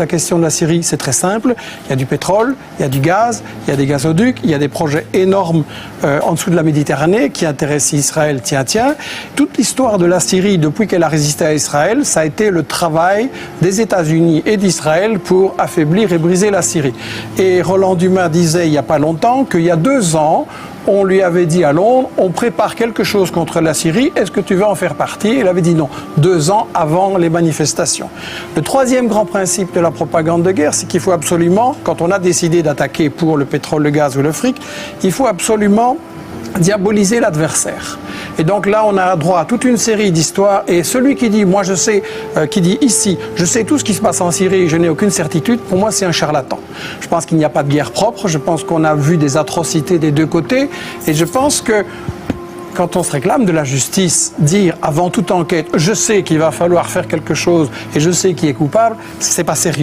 la question de la Syrie, c'est très simple. Il y a du pétrole, il y a du gaz, il y a des gazoducs, il y a des projets énormes en dessous de la Méditerranée qui intéressent Israël, tiens. Toute l'histoire de la Syrie, depuis qu'elle a résisté à Israël, ça a été le travail des États-Unis et d'Israël pour affaiblir et briser la Syrie. Et Roland Dumas disait il n'y a pas longtemps qu'il y a 2 ans, on lui avait dit à Londres, on prépare quelque chose contre la Syrie, est-ce que tu veux en faire partie? Il avait dit non, 2 ans avant les manifestations. Le troisième grand principe de la propagande de guerre, c'est qu'il faut absolument, quand on a décidé d'attaquer pour le pétrole, le gaz ou le fric, il faut absolument diaboliser l'adversaire. Et donc là, on a droit à toute une série d'histoires. Et celui qui dit, moi je sais, qui dit ici, je sais tout ce qui se passe en Syrie, je n'ai aucune certitude, pour moi c'est un charlatan. Je pense qu'il n'y a pas de guerre propre, je pense qu'on a vu des atrocités des deux côtés. Et je pense que quand on se réclame de la justice, dire avant toute enquête, je sais qu'il va falloir faire quelque chose et je sais qui est coupable, c'est pas sérieux.